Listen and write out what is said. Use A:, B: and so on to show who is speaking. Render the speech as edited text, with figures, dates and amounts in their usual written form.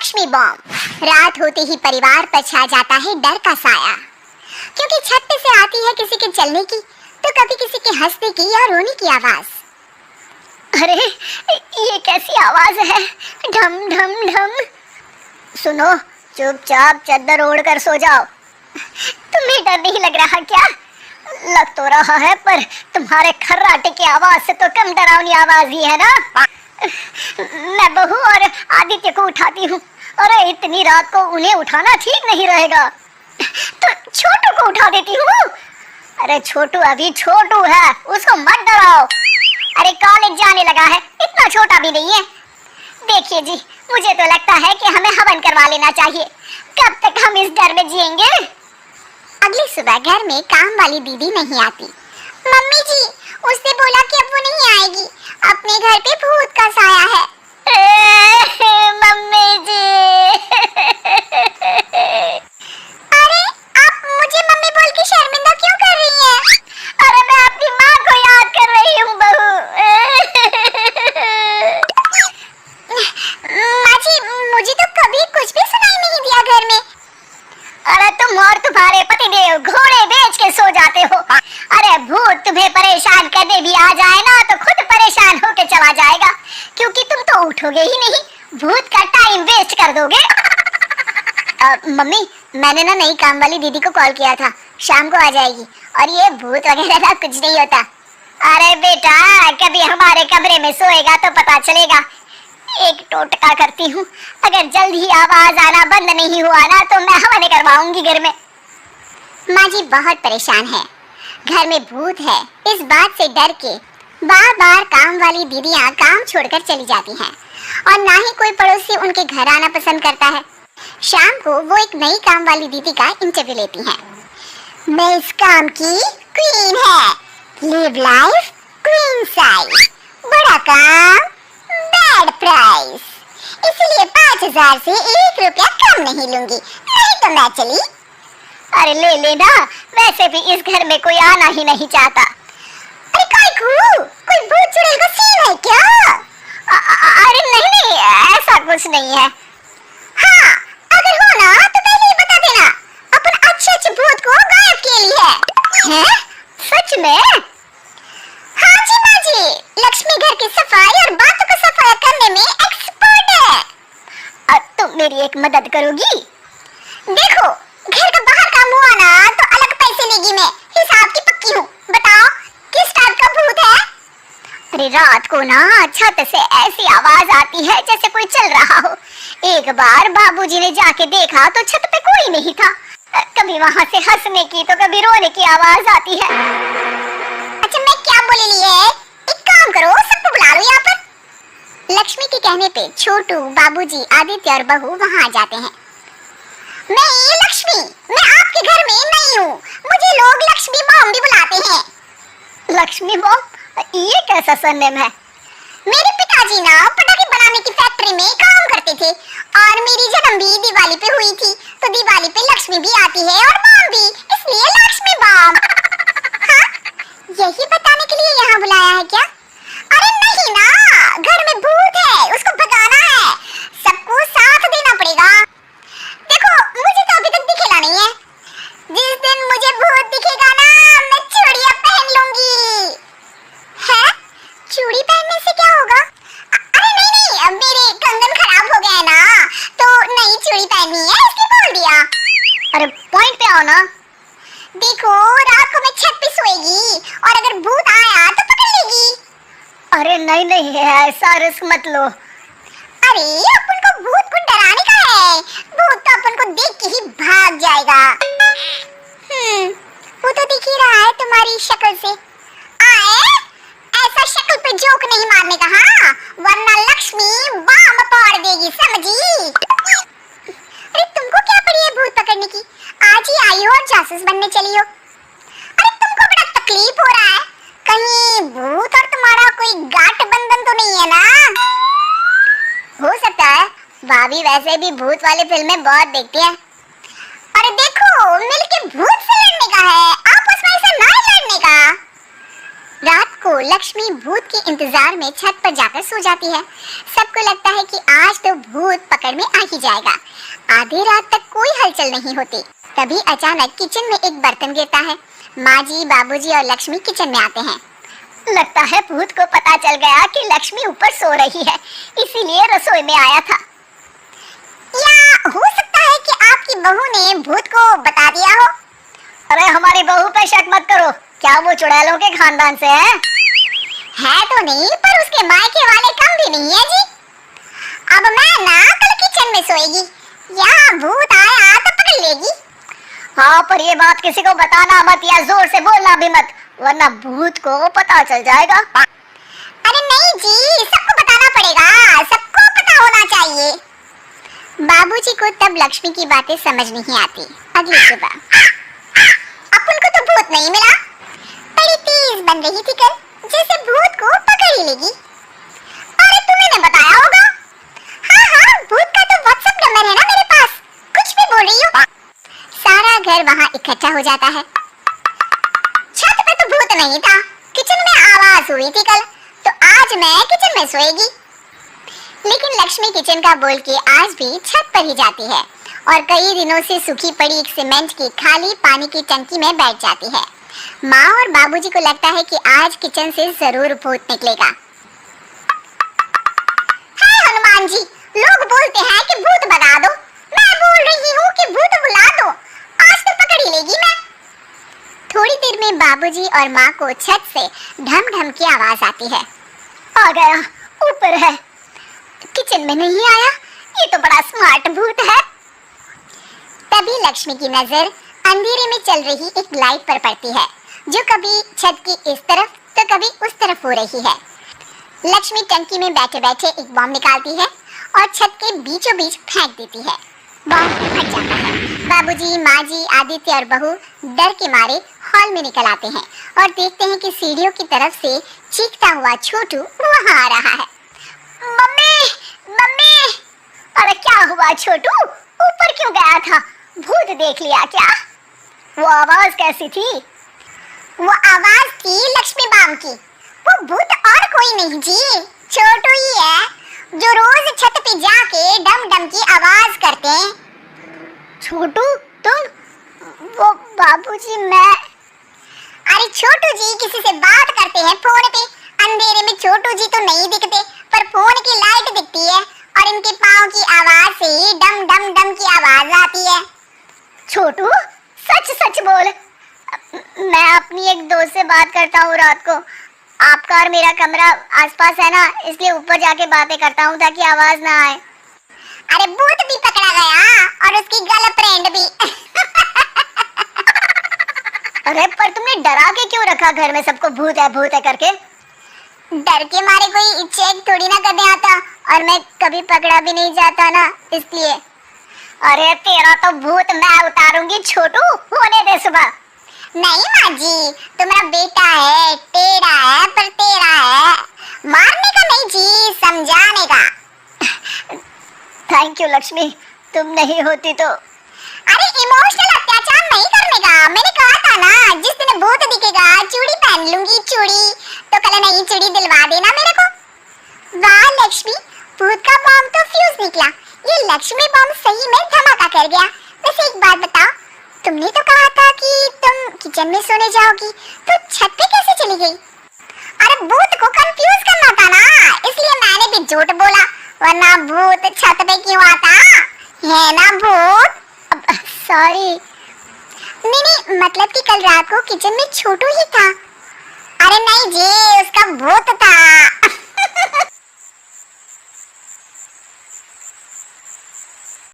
A: Lakshmi bomb. रात होते ही परिवार पर छा जाता है डर का साया, क्योंकि छत पे से आती है किसी के चलने की तो कभी किसी के हंसने की या रोने की आवाज। अरे ये कैसी आवाज है? ढम ढम ढम। सुनो, चुपचाप चादर ओढ़कर सो जाओ। तुम्हें डर नहीं लग रहा क्या? लग तो रहा है, पर तुम्हारे खर्राटे की आवाज से तो कम डरावनी आवाज ही है ना। मैं बहू और आदित्य को उठाती हूँ। अरे इतनी रात को उन्हें उठाना ठीक नहीं रहेगा, तो छोटू को उठा देती हूँ। अरे छोटू अभी छोटू है, उसको मत डराओ। अरे कॉलेज जाने लगा है, इतना छोटा भी नहीं है। देखिए जी, मुझे तो लगता है कि हमें हवन करवा लेना चाहिए। कब तक हम इस डर में जिएंगे? अगली सुबह घर में काम वाली दीदी नहीं आती। मम्मी जी, उसने बोला कि अब वो नहीं आएगी, अपने घर पे भूत का साया है। मम्मी जी। अरे आप मुझे मम्मी बोल के शर्मिंदा क्यों कर रही हैं? अरे मैं अपनी माँ को याद कर रही हूँ बहू। माँ जी, मुझे तो कभी कुछ भी सुनाई नहीं दिया घर में। अरे तुम और तुम्हारे पतिदेव घोड़े बेच के सो जाते हो। अरे भूत तुम्हें परेशान करने भी आ जाए ना तो खुद परेशान होके चला जाएगा, क्योंकि तुम तो उठोगे ही नहीं, भूत का टाइम वेस्ट कर दोगे। मम्मी, मैंने ना नई काम वाली दीदी को कॉल किया था, शाम को आ जाएगी, और ये भूत वगैरह का कुछ नहीं होता। अरे बेटा, कभी हमारे कमरे में सोएगा तो पता चलेगा। एक टोटका करती हूँ, अगर जल्द ही आवाज आना बंद नहीं हुआ ना तो मैं हवन करवाऊंगी घर में। माँ जी बहुत परेशान है, घर में भूत है, इस बात से डर के बार बार काम वाली दीदियाँ काम छोड़कर चली जाती हैं, और ना ही कोई पड़ोसी उनके घर आना पसंद करता है। शाम को वो एक नई काम वाली दीदी का इंटरव्यू लेती हैं। मैं इस काम की क्वीन है, लिव लाइफ क्वीन साइज, बड़ा काम बैड प्राइस, इसलिए 5000 से 1 रुपया कम नहीं लूंगी, नहीं तो मैं चली। अरे ले लेना, वैसे भी इस घर में कोई आना ही नहीं चाहता। अरे कोई भूत चुड़ैल का सीन है क्या? अरे नहीं, ऐसा कुछ नहीं है। हाँ, अगर हो ना तो पहले ही बता देना, अपन अच्छे भूत को गायब किए लिए हैं। सच में? हाँ जी माँ जी, लक्ष्मी घर की सफाई और बातों को सफाई करने में एक्सपर्ट है। अब तुम मेरी एक मदद करोगी? देखो, घर का बाहर काम हुआ ना तो अलग पैसे लेगी मैं, हिसाब की पक्की हूँ। बताओ किस टाइप का भूत है? अरे रात को ना छत से ऐसी आवाज आती है जैसे कोई चल रहा हो। एक बार बाबूजी ने जाके देखा तो छत पे कोई नहीं था। कभी वहाँ से हंसने की तो कभी रोने की आवाज आती है। अच्छा मैं क्या बोले लिए, एक काम करो, सबको बुला लो यहाँ पर। लक्ष्मी के कहने पे छोटू, बाबूजी, आदित्य और बहू वहाँ आ जाते हैं। मैं लक्ष्मी, मैं आपके घर में नहीं हूँ, मुझे लोग लक्ष्मी बॉम्ब भी बुलाते हैं। लक्ष्मी बॉम्ब? ये कैसा सरनेम है? मेरे पिताजी ना पटाखे बनाने की फैक्ट्री में काम करते थे, और मेरी जन्म भी दिवाली पे हुई थी, तो दिवाली पे लक्ष्मी भी आती है और बॉम्ब भी, इसलिए लक्ष्मी बॉम्ब। हाँ, यही बताने के लिए यहाँ बुलाया है क्या? अरे नहीं ना, घर में भूत है, उसको भगाना है, सबको साथ देना पड़ेगा। देखो मुझे तो अभी तक दिखेला नहीं है, जिस दिन मुझे भूत दिखेगा ना मैं चूड़ियां पहन लूंगी। है? चूड़ी पहनने से क्या होगा? अरे नहीं, मेरे कंगन खराब हो गए ना तो नई चूड़ी पहननी है, इसलिए बोल दिया। अरे पॉइंट पे आओ ना। देखो रात को मैं छत पे सोएगी और अगर भूत आया तो पकड़ लेगी। अरे नहीं, ऐसा रिस्क मत लो। अरे अपन को भूत को डराने का है, भूत तो अपन को देख के ही भाग जाएगा। वो तो दिख ही रहा है तुम्हारी शक्ल से। आए, ऐसा शक्ल पे जोक नहीं मारने का, हाँ, वरना लक्ष्मी बम फोड़ देगी, समझी? अरे तुमको क्या पड़ी है भूत पकड़ने की? आज ही आई हो और जासूस बनने चली हो। अरे तुमको बड़ा तकलीफ हो रहा है, कहीं भूत और तुम्हारा कोई गांठ बंधन तो नहीं है ना? हो सकता है, भाभी वैसे भी भूत वाली फिल्में बहुत देखती हैं। अरे देखो, मिलके भूत से लड़ने का है, आपस में ऐसा ना लड़ने का। रात को लक्ष्मी भूत के इंतजार में छत पर जाकर सो जाती है। सबको लगता है कि आज तो भूत पकड़ में आ ही जाएगा। आधी रात तक कोई हलचल नहीं होती। तभी अचानक किचन में एक बर्तन गिरता है। माँ जी, बाबूजी और लक्ष्मी किचन में आते हैं। लगता है भूत को पता चल गया कि लक्ष्मी ऊपर सो रही है, इसीलिए रसोई में आया था। या हो सकता है कि आपकी बहू ने भूत को बता दिया हो। अरे हमारी बहू पे शक मत करो, क्या वो चुड़ैलों के खानदान से है? है तो नहीं, पर उसके मायके वाले कम भी नहीं है जी। अब मैं ना कल किचन में सोएगी, या भूत आया तो पकड़ लेगी। हाँ, पर ये बात किसी को बताना मत या जोर से बोलना भी मत, वरना भूत को पता चल जाएगा। अरे नहीं जी, सबको बताना पड़ेगा, सबको पता होना चाहिए। बाबूजी को तब लक्ष्मी की बातें समझ नहीं आती। अगली सुबह अपन को तो भूत नहीं मिला। बड़ी तेज बन रही थी कल, जैसे भूत को पकड़ ही लेगी। अरे तुम्हें ने बताया होगा। हाँ, भूत का तो व्हाट्सएप नंबर है ना मेरे पास। कुछ भी बोल रही हो। सारा घर वहाँ इकट्ठा हो जाता है। छत पे तो भूत नहीं था, किचन में आवाज हुई थी कल, तो आज मैं किचन में सोएगी। लेकिन लक्ष्मी किचन का बोल के आज भी छत पर ही जाती है और कई दिनों से सूखी पड़ी एक सीमेंट की खाली पानी की टंकी में बैठ जाती है। माँ और बाबूजी को लगता है कि आज किचन से जरूर भूत निकलेगा। हे हनुमान जी, लोग बोलते हैं कि भूत भगा दो, मैं बोल रही हूँ कि भूत बुला दो, आज तो पकड़ ही लेगी मैं। थोड़ी देर में बाबूजी और माँ को छत से ढम ढम की आवाज आती है। आ गया, ऊपर है, किचन में नहीं आया, ये तो बड़ा स्मार्ट भूत है। तभी लक्ष्मी की नजर अंधेरे में चल रही एक लाइट पर पड़ती है, जो कभी छत की इस तरफ तो कभी उस तरफ हो रही है। लक्ष्मी टंकी में बैठे बैठे एक बम निकालती है और छत के बीचों बीच फेंक देती है। बम फट जाता है। बाबूजी, माँ जी, आदित्य और बहू डर के मारे हॉल में निकल आते हैं और देखते हैं कि सीढ़ियों की तरफ से चीखता हुआ छोटू वहाँ आ रहा है। Mummy, mummy! अरे क्या हुआ छोटू, ऊपर क्यों गया था? भूत देख लिया क्या? वो आवाज कैसी थी? वो आवाज थी लक्ष्मी बाम की। वो भूत और कोई नहीं जी, छोटू ही है, जो रोज छत पे जाके डम डम की आवाज करते हैं। छोटू तुम? वो बाबूजी मैं। अरे छोटू जी किसी से बात करते हैं फोन पे। अंधेरे में छोटू जी तो नहीं दिखते, पर फोन की लाइट दिखती है और इनके पाँव की आवाज से ही डम डम डम की आवाज आती है। छोटू सच सच बोल। मैं अपनी एक दोस्त से बात करता हूँ रात को। आपका और मेरा कमरा आसपास है ना, इसलिए ऊपर जाके बातें करता हूँ ताकि आवाज ना आए। अरे भूत भी पकड़ा गया और उसकी गर्लफ्रेंड भी। अरे पर तुमने डरा के क्यों रखा घर में सबको भूत है करके? डर के मारे कोई चेक थोड़ी ना करने आता, और मैं कभी पकड़ा भी नहीं जाता ना, इसलिए। अरे तेरा तो भूत मैं उतारूंगी छोटू, होने दे सुबह। नहीं माँ जी, तुम्हारा बेटा है, टेढ़ा है पर तेरा है, मारने का नहीं जी, समझाने का। थैंक यू लक्ष्मी, तुम नहीं होती तो। अरे इमोशनल अत्याचार नहीं करने का, मैंने कहा था ना, जिस दिन भूत दिखेगा चूड़ी पहन लूंगी, चूड़ी तो कल नई चूड़ी दिलवा देना मेरे को। वाह लक्ष्मी, भूत का बम तो फ्यूज निकला, ये लक्ष्मी बम सही में धमाका कर गया। वैसे एक बात बताओ, तुमने तो कहा था कि तुम किचन में सोने जाओगी, तो छत पे कैसे चली गई? अरे भूत को कंफ्यूज करना था ना, इसलिए मैंने भी झूठ बोला, वरना भूत छत पे क्यों आता है ना भूत? सॉरी। नहीं, मतलब कि कल रात को किचन में छोटू ही था। अरे नहीं जी, उसका भूत था।